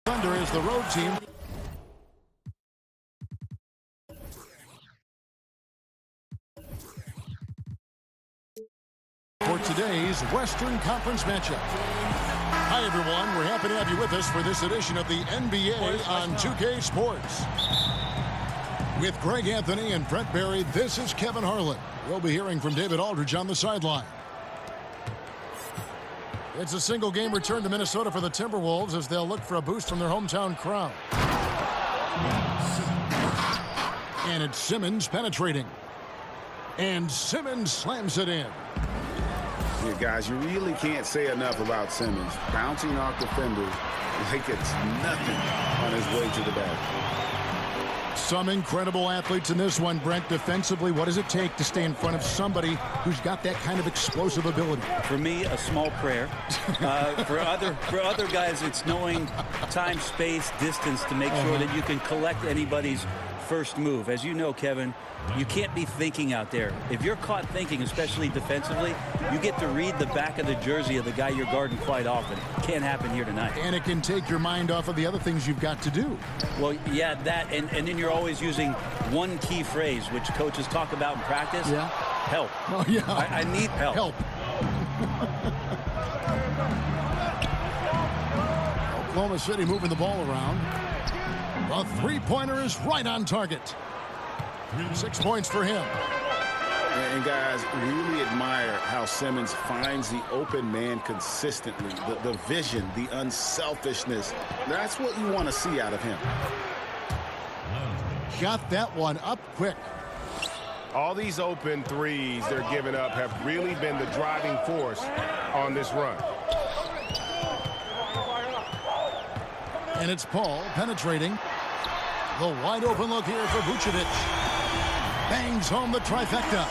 Thunder is the road team. For today's Western Conference matchup. Hi, everyone. We're happy to have you with us for this edition of the NBA on 2K Sports. With Greg Anthony and Brett Barry, this is Kevin Harlan. We'll be hearing from David Aldridge on the sideline. It's a single-game return to Minnesota for the Timberwolves as they'll look for a boost from their hometown crowd. And it's Simmons penetrating. And Simmons slams it in. Yeah, guys, you really can't say enough about Simmons. Bouncing off defenders like it's nothing on his way to the basket. Some incredible athletes in this one, Brent. Defensively, what does it take to stay in front of somebody who's got that kind of explosive ability? For me, a small prayer. For other guys, it's knowing time, space, distance to make sure that you can collect anybody's first move. As you know, Kevin, you can't be thinking out there. If you're caught thinking, especially defensively, you get to read the back of the jersey of the guy you're guarding quite often. Can't happen here tonight. And it can take your mind off of the other things you've got to do. Well, yeah, that, and then you're always using one key phrase, which coaches talk about in practice. Yeah. Help. Oh, yeah. I need help. Help. Oklahoma City moving the ball around. The three-pointer is right on target. 6 points for him. And guys, really admire how Simmons finds the open man consistently. The vision, the unselfishness. That's what you want to see out of him. Got that one up quick. All these open threes they're giving up have really been the driving force on this run. And it's Paul penetrating. The wide open look here for Vucevic. Bangs home the trifecta.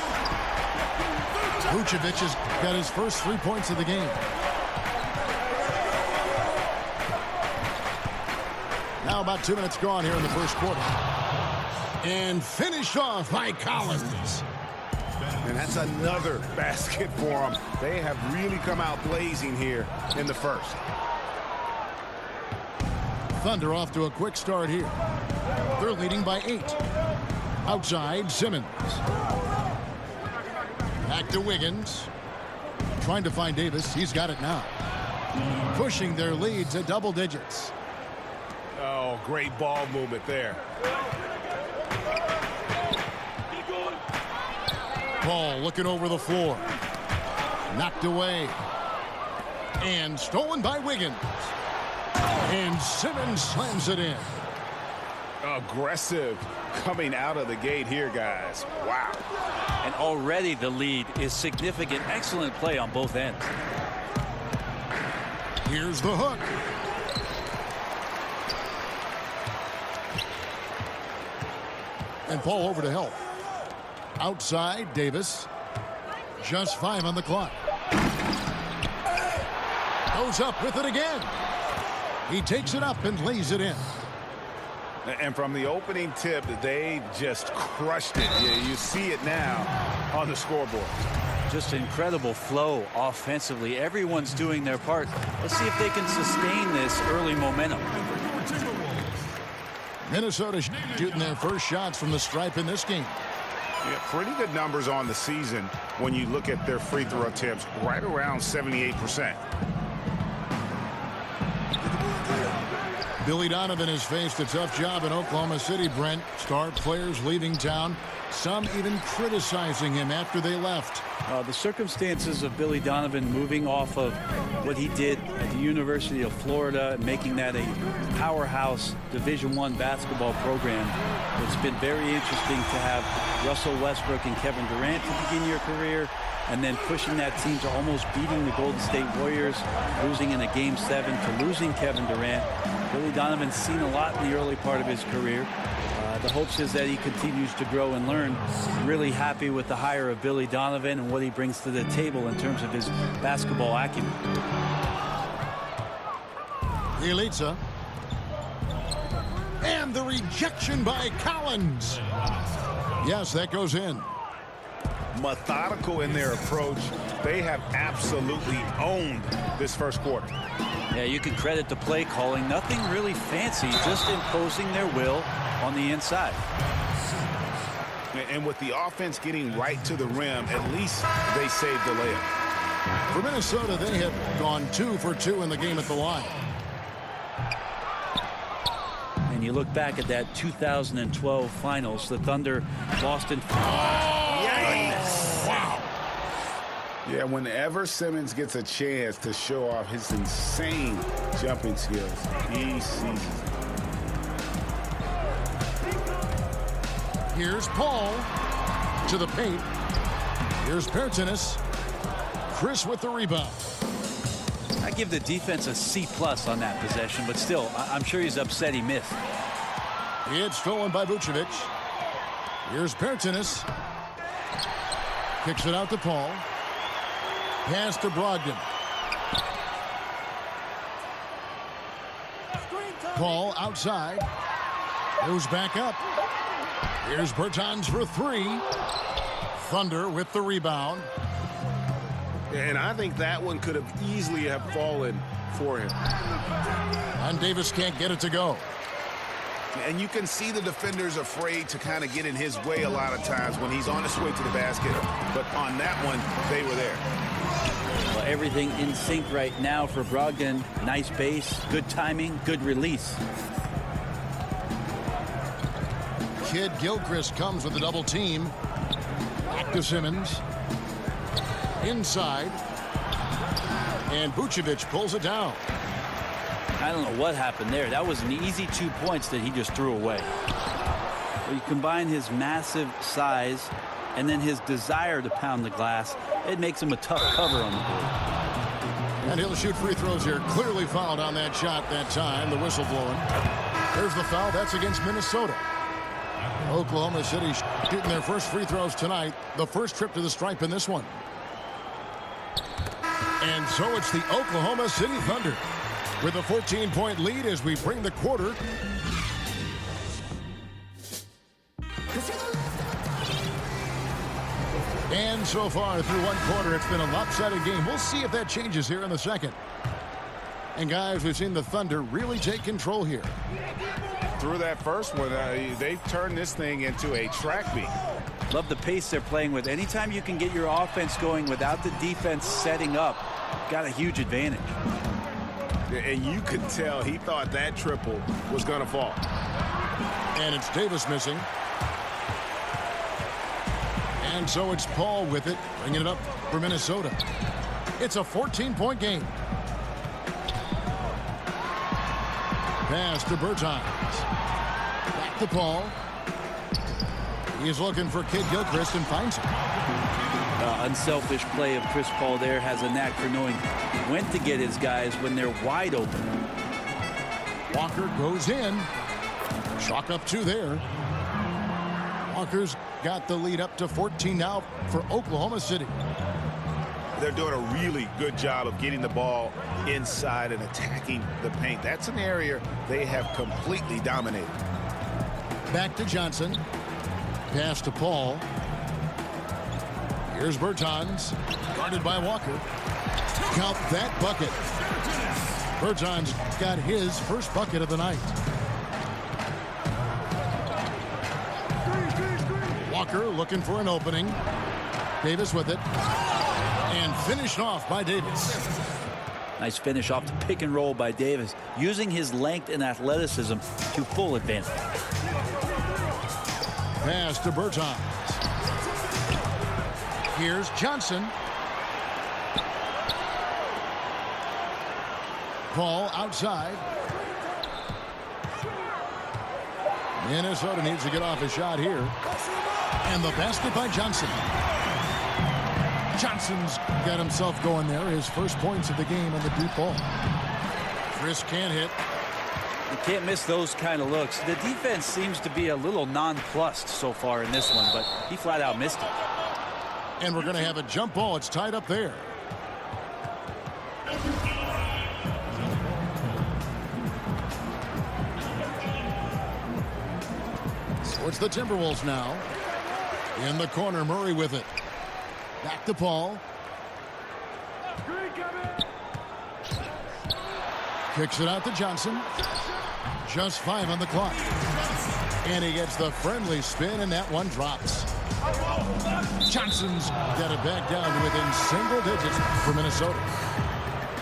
Vucevic has got his first 3 points of the game. Now about 2 minutes gone here in the first quarter. And finished off by Collins. And that's another basket for them. They have really come out blazing here in the first. Thunder off to a quick start here. They're leading by 8. Outside, Simmons. Back to Wiggins. Trying to find Davis. He's got it now. Pushing their lead to double digits. Oh, great ball movement there. Ball looking over the floor. Knocked away. And stolen by Wiggins. And Simmons slams it in. Aggressive coming out of the gate here, guys. Wow. And already the lead is significant. Excellent play on both ends. Here's the hook. And Paul over to help. Outside, Davis. Just 5 on the clock. Goes up with it again. He takes it up and lays it in. And from the opening tip, they just crushed it. You see it now on the scoreboard. Just incredible flow offensively. Everyone's doing their part. Let's see if they can sustain this early momentum. Minnesota shooting their first shots from the stripe in this game. Yeah, pretty good numbers on the season when you look at their free throw attempts, right around 78%. Billy Donovan has faced a tough job in Oklahoma City, Brent. Star players leaving town, some even criticizing him after they left. The circumstances of Billy Donovan moving off of what he did at the University of Florida, making that a powerhouse Division I basketball program. It's been very interesting to have Russell Westbrook and Kevin Durant to begin your career, and then pushing that team to almost beating the Golden State Warriors, losing in a Game 7 to losing Kevin Durant. Billy Donovan's seen a lot in the early part of his career. The hopes is that he continues to grow and learn. Really happy with the hire of Billy Donovan and what he brings to the table in terms of his basketball acumen. Bjelica. And the rejection by Collins. Yes, that goes in. Methodical in their approach, they have absolutely owned this first quarter. Yeah, you can credit the play calling. Nothing really fancy, just imposing their will on the inside. And with the offense getting right to the rim, at least they saved the layup. For Minnesota, they have gone 2 for 2 in the game at the line. And you look back at that 2012 finals, the Thunder lost in... Yes! Wow. Yeah, whenever Simmons gets a chance to show off his insane jumping skills, he seizes it. Here's Paul to the paint. Here's Pertinis. Chris with the rebound. I give the defense a C+ on that possession, but still, I'm sure he's upset he missed. It's stolen by Vucevic. Here's Pertinis. Kicks it out to Paul. Pass to Brogdon. Paul outside. Goes back up. Here's Bertans for 3. Thunder with the rebound. And I think that one could have easily have fallen for him. And Davis can't get it to go. And you can see the defenders afraid to kind of get in his way a lot of times when he's on his way to the basket. But on that one, they were there. Well, everything in sync right now for Brogdon. Nice base, good timing, good release. Kid Gilchrist comes with a double team. Back to Simmons. Inside. And Vucevic pulls it down. I don't know what happened there. That was an easy 2 points that he just threw away. Well, you combine his massive size and then his desire to pound the glass, it makes him a tough cover on the board. And he'll shoot free throws here. Clearly fouled on that shot that time. The whistle blowing. There's the foul. That's against Minnesota. Oklahoma City shooting their first free throws tonight. The first trip to the stripe in this one. And so it's the Oklahoma City Thunder with a 14-point lead as we bring the quarter. And so far through one quarter, it's been a lopsided game. We'll see if that changes here in the second. And guys, we've seen the Thunder really take control here. Through that first one, they've turned this thing into a track meet. Love the pace they're playing with. Anytime you can get your offense going without the defense setting up, got a huge advantage. And you could tell he thought that triple was going to fall. And it's Davis missing. And so it's Paul with it, bringing it up for Minnesota. It's a 14-point game. Pass to Bertans. Back to Paul. He's looking for Kid Gilchrist and finds him. Unselfish play of Chris Paul there, has a knack for knowing when to get his guys when they're wide open. Walker goes in. Chalk up 2 there. Walker's got the lead up to 14 now for Oklahoma City. They're doing a really good job of getting the ball inside and attacking the paint. That's an area they have completely dominated. Back to Johnson. Pass to Paul. Here's Bertans, guarded by Walker. Count that bucket. Bertans got his first bucket of the night. Walker looking for an opening. Davis with it. And finished off by Davis. Nice finish off the pick and roll by Davis, using his length and athleticism to full advantage. Pass to Bertans. Here's Johnson. Paul outside. Minnesota needs to get off a shot here. And the basket by Johnson. Johnson's got himself going there. His first points of the game on the deep ball. Chris can't hit. You can't miss those kind of looks. The defense seems to be a little nonplussed so far in this one, but he flat out missed it. And we're going to have a jump ball. It's tied up there. So it's the Timberwolves now. In the corner, Murray with it. Back to Paul. Kicks it out to Johnson. Just 5 on the clock. And he gets the friendly spin, and that one drops. Johnson's got it back down to within single digits for Minnesota.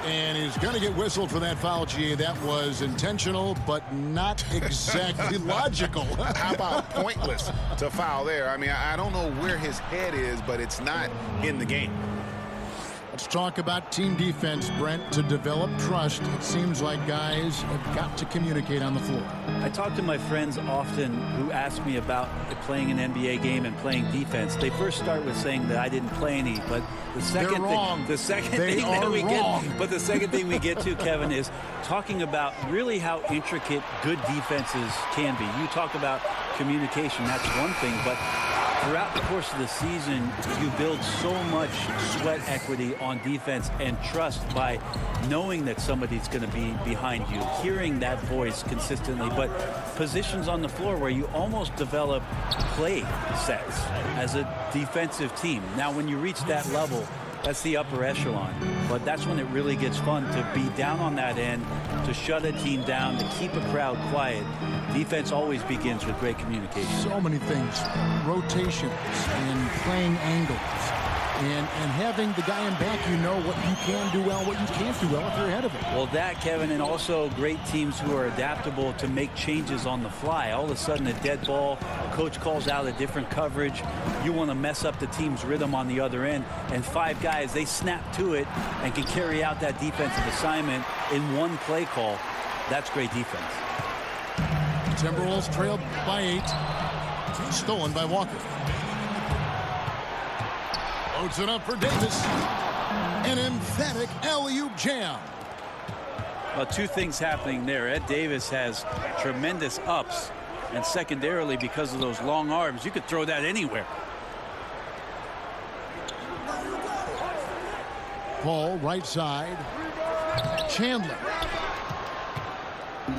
And he's going to get whistled for that foul, G. That was intentional, but not exactly logical. How about pointless to foul there? I mean, I don't know where his head is, but it's not in the game. Let's talk about team defense, Brent. To develop trust, it seems like guys have got to communicate on the floor. I talk to my friends often who ask me about playing an NBA game and playing defense. They first start with saying that I didn't play any, but the second thing we get to, Kevin, is talking about really how intricate good defenses can be. You talk about communication, that's one thing, but throughout the course of the season, you build so much sweat equity on defense and trust by knowing that somebody's going to be behind you, hearing that voice consistently, but positions on the floor where you almost develop play sets as a defensive team. Now, when you reach that level, that's the upper echelon, but that's when it really gets fun to be down on that end, to shut a team down, to keep a crowd quiet. Defense always begins with great communication. So many things, rotations and playing angles, and having the guy in back, you know what you can do well, what you can't do well if you're ahead of it. Well, that, Kevin, and also great teams who are adaptable to make changes on the fly. All of a sudden, a dead ball, coach calls out a different coverage. You want to mess up the team's rhythm on the other end, and 5 guys, they snap to it and can carry out that defensive assignment in one play call. That's great defense. Timberwolves trailed by 8. Stolen by Walker. Loads it up for Davis. An emphatic alley-oop jam. Well, 2 things happening there. Ed Davis has tremendous ups, and secondarily, because of those long arms, you could throw that anywhere. Paul, right side. Chandler.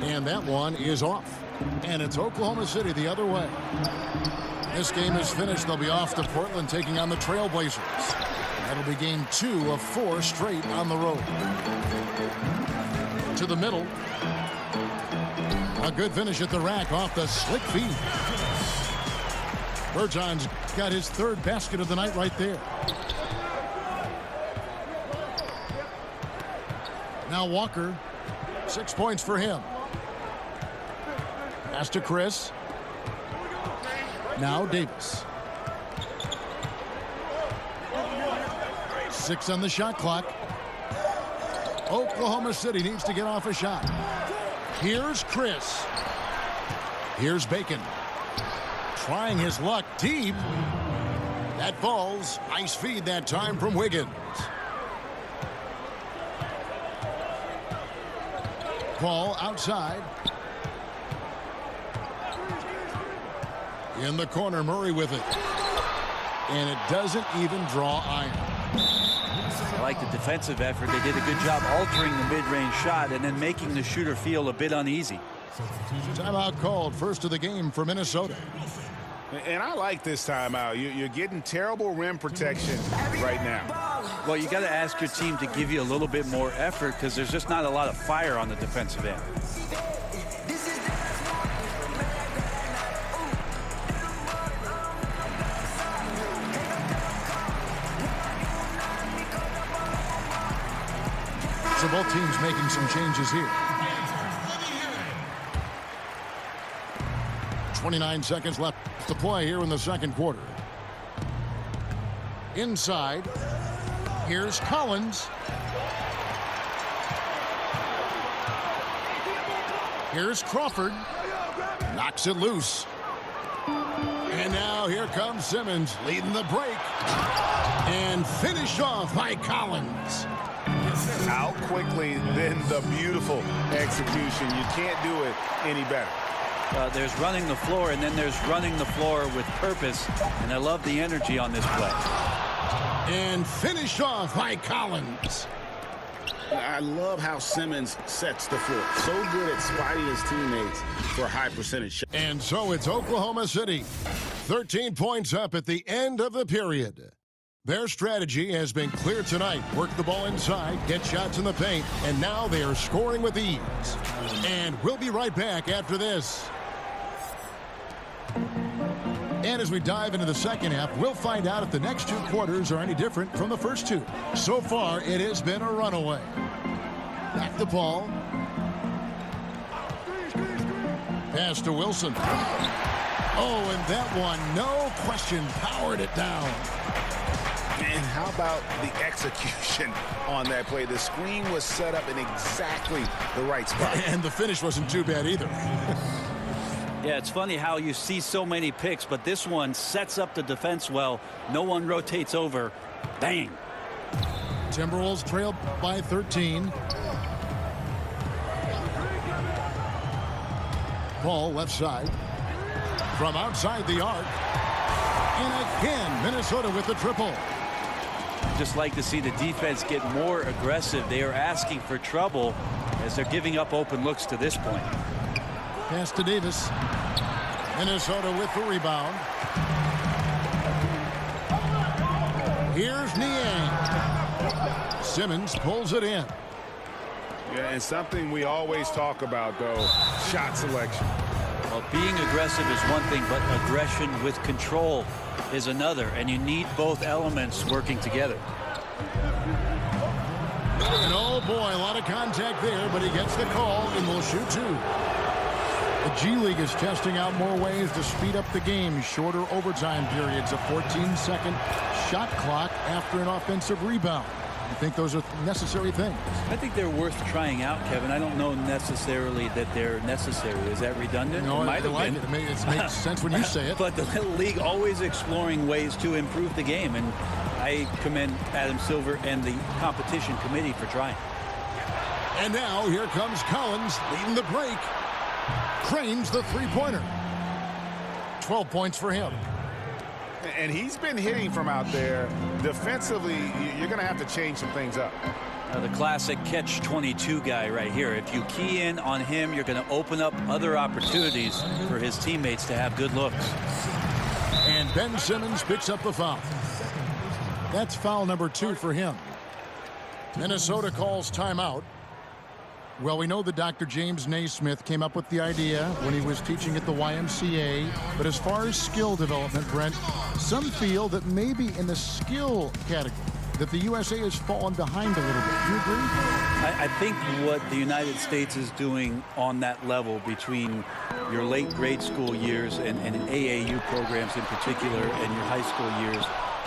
And that one is off. And it's Oklahoma City the other way. This game is finished. They'll be off to Portland, taking on the Trailblazers. That'll be game 2 of 4 straight on the road. To the middle. A good finish at the rack off the slick feed. Berton's got his 3rd basket of the night right there. Now Walker, 6 points for him. Pass to Chris. Now Davis. 6 on the shot clock. Oklahoma City needs to get off a shot. Here's Chris. Here's Bacon. Trying his luck deep. That falls. Nice feed that time from Wiggins. Paul outside. In the corner, Murray with it. And it doesn't even draw iron. I like the defensive effort. They did a good job altering the mid-range shot and then making the shooter feel a bit uneasy. Timeout called, first of the game for Minnesota. And I like this timeout. You're getting terrible rim protection right now. Well, you got to ask your team to give you a little bit more effort because there's just not a lot of fire on the defensive end. So both teams making some changes here. 29 seconds left to play here in the second quarter. Inside, here's Collins. Here's Crawford. Knocks it loose. And now here comes Simmons leading the break. And finished off by Collins. Out quickly, then the beautiful execution. You can't do it any better. There's running the floor, and then there's running the floor with purpose, and I love the energy on this play. And finished off by Collins. I love how Simmons sets the floor. So good at spotting his teammates for high percentage shots. And so it's Oklahoma City. 13 points up at the end of the period. Their strategy has been clear tonight. Work the ball inside, get shots in the paint, and now they are scoring with ease. And we'll be right back after this. And as we dive into the second half, we'll find out if the next two quarters are any different from the first two. So far, it has been a runaway. Back to Paul. Pass to Wilson. Oh, and that one, no question, powered it down. And how about the execution on that play? The screen was set up in exactly the right spot. And the finish wasn't too bad either. Yeah, it's funny how you see so many picks, but this one sets up the defense well. No one rotates over. Bang. Timberwolves trailed by 13. Paul left side. From outside the arc. And again, Minnesota with the triple. Just like to see the defense get more aggressive. They are asking for trouble as they're giving up open looks to this point. Pass to Davis. Minnesota with the rebound. Here's Niang. Simmons pulls it in. Yeah, and something we always talk about, though, shot selection. Well, being aggressive is one thing, but aggression with control is another, and you need both elements working together. And oh boy, a lot of contact there, but he gets the call and will shoot two. The G League is testing out more ways to speed up the game. Shorter overtime periods, a 14-second shot clock after an offensive rebound. I think those are necessary things. I think they're worth trying out, Kevin. I don't know necessarily that they're necessary. Is that redundant? No, it might have like been. It makes sense when you say it. But the league always exploring ways to improve the game, and I commend Adam Silver and the competition committee for trying. And now here comes Collins leading the break. Cranes the three-pointer. 12 points for him. And he's been hitting from out there. Defensively, you're going to have to change some things up. The classic catch-22 guy right here. If you key in on him, you're going to open up other opportunities for his teammates to have good looks. And Ben Simmons picks up the foul. That's foul number 2 for him. Minnesota calls timeout. Well, we know that Dr. James Naismith came up with the idea when he was teaching at the YMCA. But as far as skill development, Brent, some feel that maybe in the skill category that the USA has fallen behind a little bit. Do you agree? I think what the United States is doing on that level between your late grade school years and AAU programs in particular and your high school years,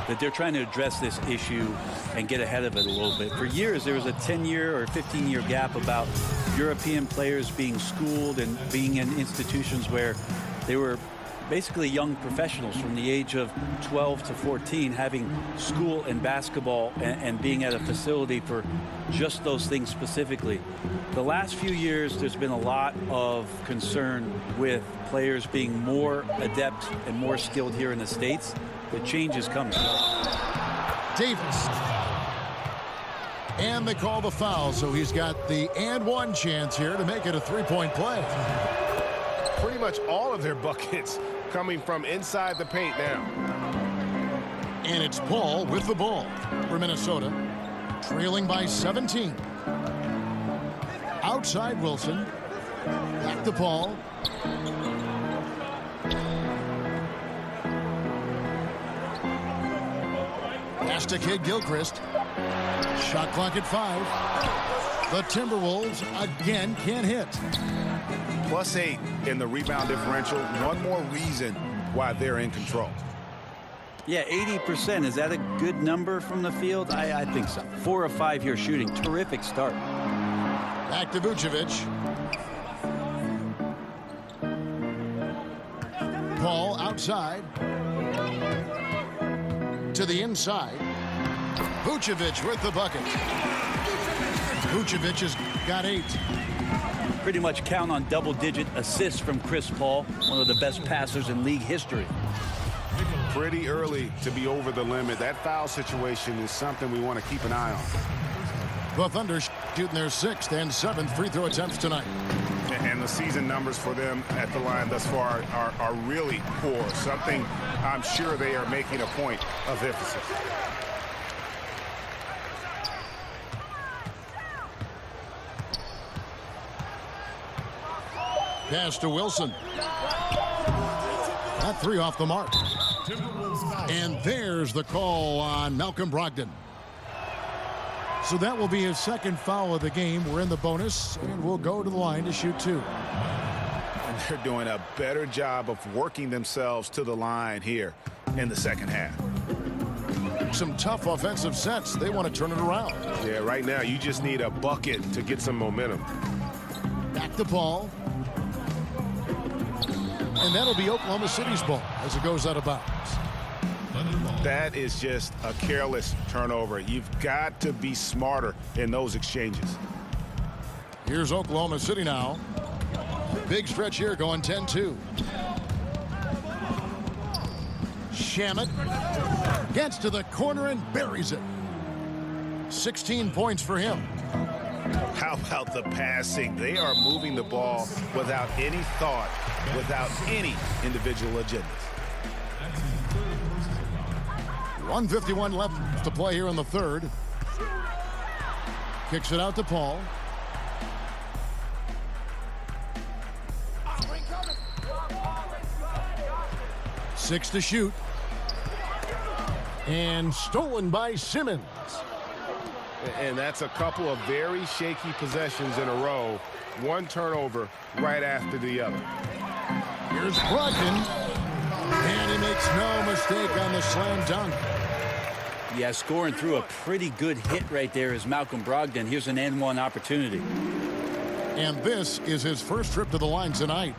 that they're trying to address this issue and get ahead of it a little bit. For years, there was a 10-year or 15-year gap about European players being schooled and being in institutions where they were basically young professionals from the age of 12 to 14 having school and basketball and being at a facility for just those things specifically. The last few years, there's been a lot of concern with players being more adept and more skilled here in the States. The change is coming. Davis. And they call the foul, so he's got the and one chance here to make it a three-point play. Pretty much all of their buckets coming from inside the paint now. And it's Paul with the ball for Minnesota, trailing by 17. Outside Wilson. Back to Paul. Pass to Kid Gilchrist. Shot clock at 5. The Timberwolves again can't hit. +8 in the rebound differential. One more reason why they're in control. Yeah, 80%. Is that a good number from the field? I think so. 4 of 5 here shooting. Terrific start. Back to Vucevic. Paul outside. To the inside. Vucevic with the bucket. Vucevic has got 8. Pretty much count on double-digit assists from Chris Paul, one of the best passers in league history. Pretty early to be over the limit. That foul situation is something we want to keep an eye on. The Thunder shooting their 6th and 7th free throw attempts tonight. And the season numbers for them at the line thus far are really poor, something I'm sure they are making a point of emphasis. Pass to Wilson. That 3 off the mark. And there's the call on Malcolm Brogdon. So that will be his second foul of the game. We're in the bonus, and we'll go to the line to shoot 2. And they're doing a better job of working themselves to the line here in the second half. Some tough offensive sets. They want to turn it around. Yeah, right now you just need a bucket to get some momentum. Back to Paul. And that'll be Oklahoma City's ball as it goes out of bounds. That is just a careless turnover. You've got to be smarter in those exchanges. Here's Oklahoma City now. Big stretch here going 10-2. Shamet gets to the corner and buries it. 16 points for him. How about the passing? They are moving the ball without any thought, without any individual agendas. 1:51 left to play here in the third. Kicks it out to Paul. Six to shoot. And stolen by Simmons. And that's a couple of very shaky possessions in a row. One turnover right after the other. Here's Brogdon. And he makes no mistake on the slam dunk. Yeah, scoring through a pretty good hit right there is Malcolm Brogdon. Here's an N1 opportunity. And this is his first trip to the line tonight.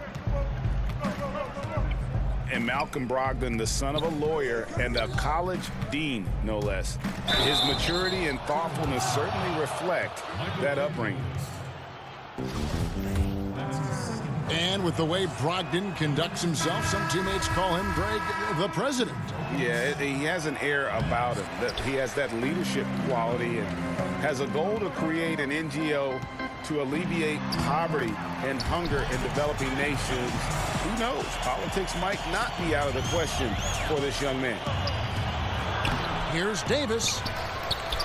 And Malcolm Brogdon, the son of a lawyer and a college dean, no less. His maturity and thoughtfulness certainly reflect that upbringing. And with the way Brogdon conducts himself, some teammates call him, Greg, the president. Yeah, he has an air about him. He has that leadership quality and has a goal to create an NGO to alleviate poverty and hunger in developing nations. Who knows? Politics might not be out of the question for this young man. Here's Davis.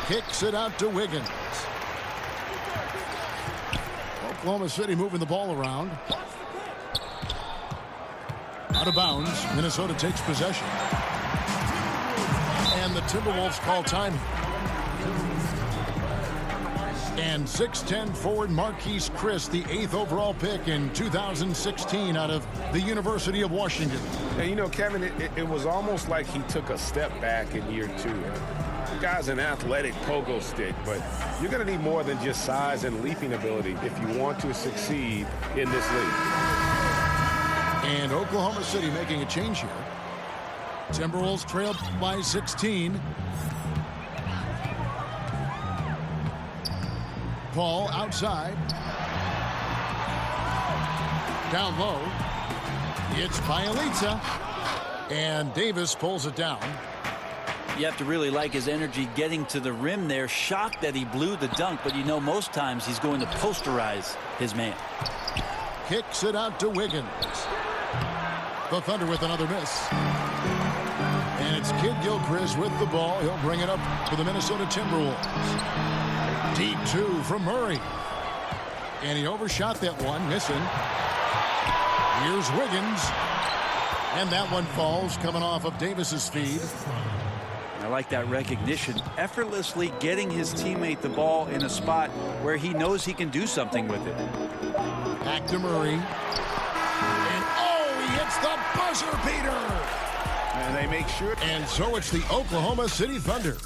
Kicks it out to Wiggins. Oklahoma City moving the ball around. Out of bounds. Minnesota takes possession. And the Timberwolves call time. And 6'10" forward Marquise Chris, the 8th overall pick in 2016 out of the University of Washington. And you know, Kevin, it was almost like he took a step back in year 2. The guy's an athletic pogo stick, but you're going to need more than just size and leaping ability if you want to succeed in this league. And Oklahoma City making a change here. Timberwolves trail by 16. Paul outside. Down low. It's Bielitsa. And Davis pulls it down. You have to really like his energy getting to the rim there. Shocked that he blew the dunk, but you know most times he's going to posterize his man. Kicks it out to Wiggins. The Thunder with another miss. And it's Kid Gilchrist with the ball. He'll bring it up for the Minnesota Timberwolves. Deep 2 from Murray. And he overshot that one, missing. Here's Wiggins. And that one falls, coming off of Davis's feed. I like that recognition. Effortlessly getting his teammate the ball in a spot where he knows he can do something with it. Back to Murray. And oh, he hits the buzzer beater. And they make sure. And so it's the Oklahoma City Thunder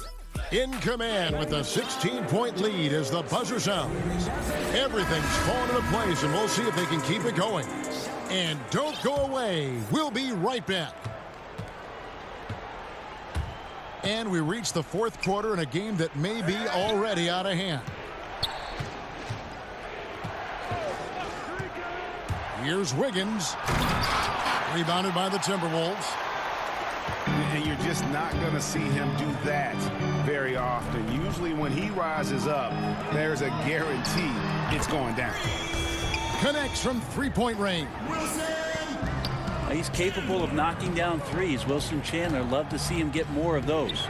in command with a 16-point lead as the buzzer sounds. Everything's falling into place, and we'll see if they can keep it going. And don't go away. We'll be right back. And we reach the fourth quarter in a game that may be already out of hand. Here's Wiggins. Rebounded by the Timberwolves. And you're just not going to see him do that very often. Usually when he rises up, there's a guarantee it's going down. Connects from three-point range. He's capable of knocking down threes. Wilson Chandler, love to see him get more of those.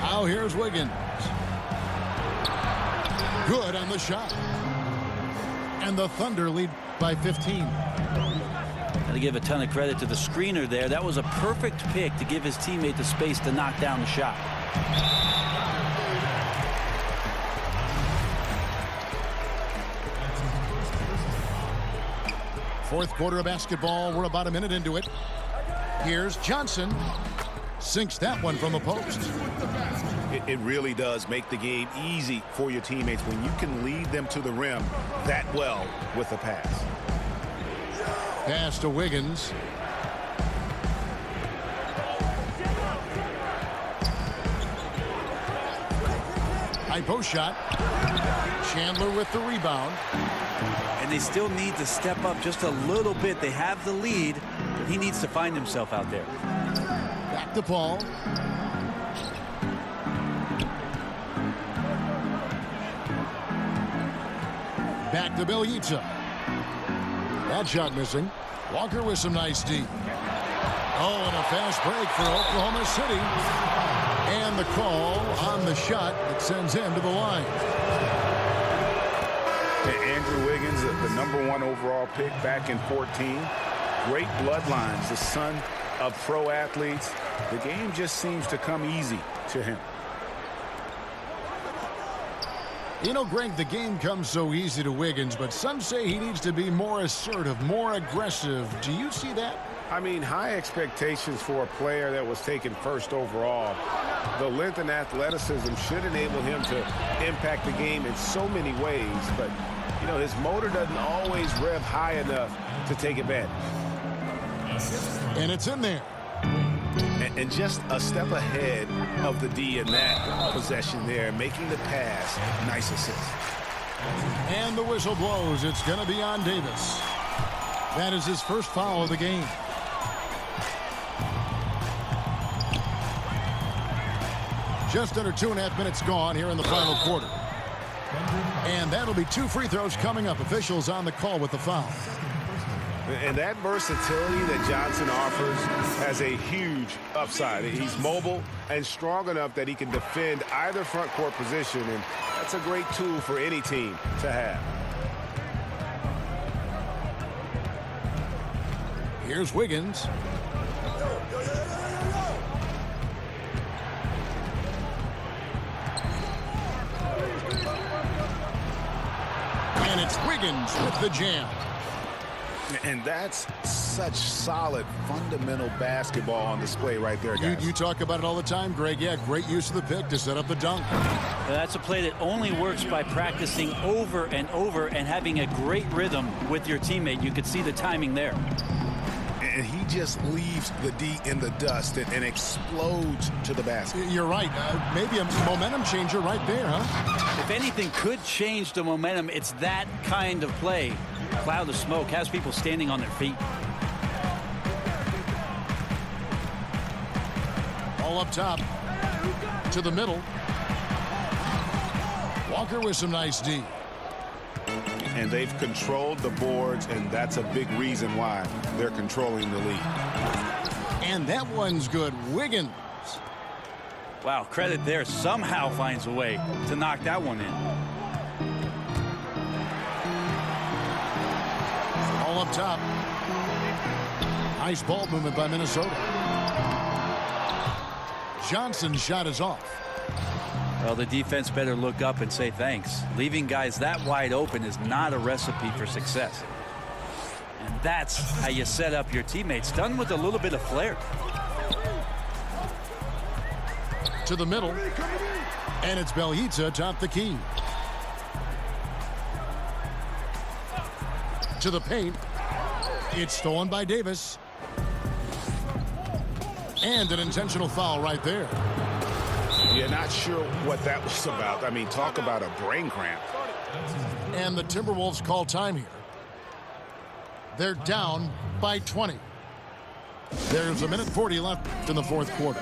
Now here's Wiggins. Good on the shot. And the Thunder lead by 15. Got to give a ton of credit to the screener there. That was a perfect pick to give his teammate the space to knock down the shot. Fourth quarter of basketball. We're about a minute into it. Here's Johnson. Sinks that one from the post. It really does make the game easy for your teammates when you can lead them to the rim that well with a pass. Pass to Wiggins. High post shot. Chandler with the rebound. And they still need to step up just a little bit. They have the lead. He needs to find himself out there. Back to Paul. Back to Bielitsa. That shot missing. Walker with some nice D. Oh, and a fast break for Oklahoma City. And the call on the shot that sends him to the line. Andrew Wiggins, the #1 overall pick back in 14. Great bloodlines, the son of pro athletes. The game just seems to come easy to him. You know, Greg, the game comes so easy to Wiggins, but some say he needs to be more assertive, more aggressive. Do you see that? I mean, high expectations for a player that was taken first overall. The length and athleticism should enable him to impact the game in so many ways, but, you know, his motor doesn't always rev high enough to take advantage. And it's in there. And just a step ahead of the D in that possession there, making the pass. Nice assist. And the whistle blows. It's going to be on Davis. That is his first foul of the game. Just under 2.5 minutes gone here in the final quarter. And that'll be 2 free throws coming up. Officials on the call with the foul. And that versatility that Johnson offers has a huge upside. He's mobile and strong enough that he can defend either front court position, and that's a great tool for any team to have. Here's Wiggins. And it's Wiggins with the jam. And that's such solid, fundamental basketball on display right there, guys. You talk about it all the time, Greg. Yeah, great use of the pick to set up the dunk. That's a play that only works by practicing over and over and having a great rhythm with your teammate. You could see the timing there. And he just leaves the D in the dust and explodes to the basket. You're right. Maybe a momentum changer right there, huh? If anything could change the momentum, it's that kind of play. Cloud of smoke has people standing on their feet. All up top. To the middle. Walker with some nice D. And they've controlled the boards, and that's a big reason why they're controlling the lead. And that one's good. Wiggins. Wow, credit there. Somehow finds a way to knock that one in. All up top. Nice ball movement by Minnesota. Johnson's shot is off. Well, the defense better look up and say thanks. Leaving guys that wide open is not a recipe for success. And that's how you set up your teammates. Done with a little bit of flair. To the middle. And it's Bielitsa atop the key. To the paint. It's stolen by Davis. And an intentional foul right there. You're not sure what that was about. I mean, talk about a brain cramp. And the Timberwolves call time here. They're down by 20. There's 1:40 left in the fourth quarter.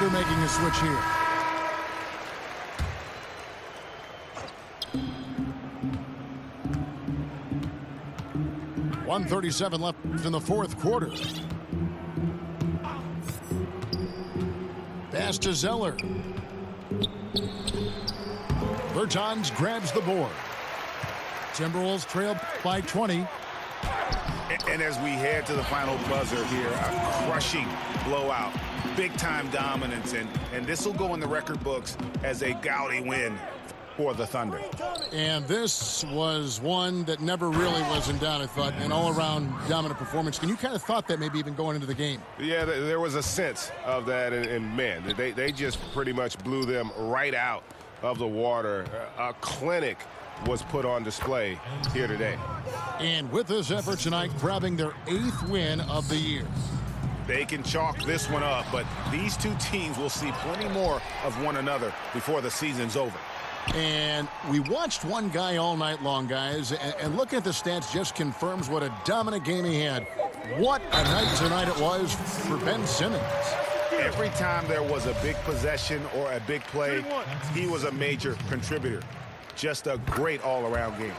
Thunder making a switch here. .137 left in the fourth quarter. Pass to Zeller. Bertans grabs the board. Timberwolves trail by 20. And as we head to the final buzzer here, a crushing blowout, big-time dominance, and this will go in the record books as a gaudy win for the Thunder. And this was one that never really was in doubt, I thought, an all-around dominant performance. And you kind of thought that maybe even going into the game. Yeah, there was a sense of that, and man, they just pretty much blew them right out of the water. A clinic was put on display here today. And with this effort tonight, grabbing their 8th win of the year. They can chalk this one up, but these two teams will see plenty more of one another before the season's over. And we watched one guy all night long, guys, and looking at the stats just confirms what a dominant game he had. What a night tonight it was for Ben Simmons. Every time there was a big possession or a big play, he was a major contributor. Just a great all-around game.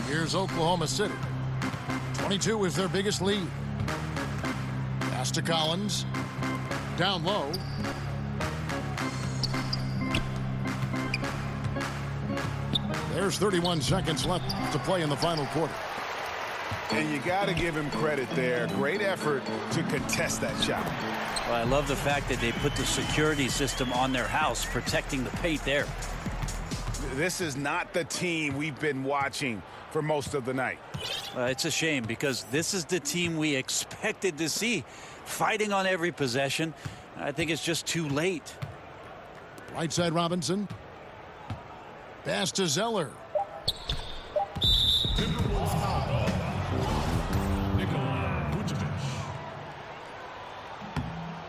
Here's Oklahoma City. 22 is their biggest lead. Pass to Collins. Down low. There's 31 seconds left to play in the final quarter. And you got to give him credit there. Great effort to contest that shot. Well, I love the fact that they put the security system on their house, protecting the paint there. This is not the team we've been watching for most of the night. It's a shame because this is the team we expected to see fighting on every possession. I think it's just too late. Right side Robinson. Pass to Zeller.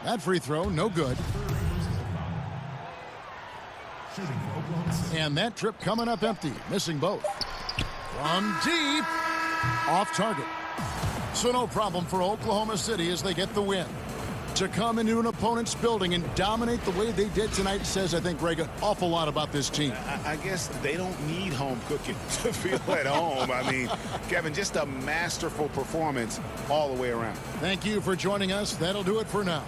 That free throw, no good. And that trip coming up empty, missing both. From deep, off target. So no problem for Oklahoma City as they get the win. To come into an opponent's building and dominate the way they did tonight says, I think, Greg, an awful lot about this team. I guess they don't need home cooking to feel at home. I mean, Kevin, just a masterful performance all the way around. Thank you for joining us. That'll do it for now.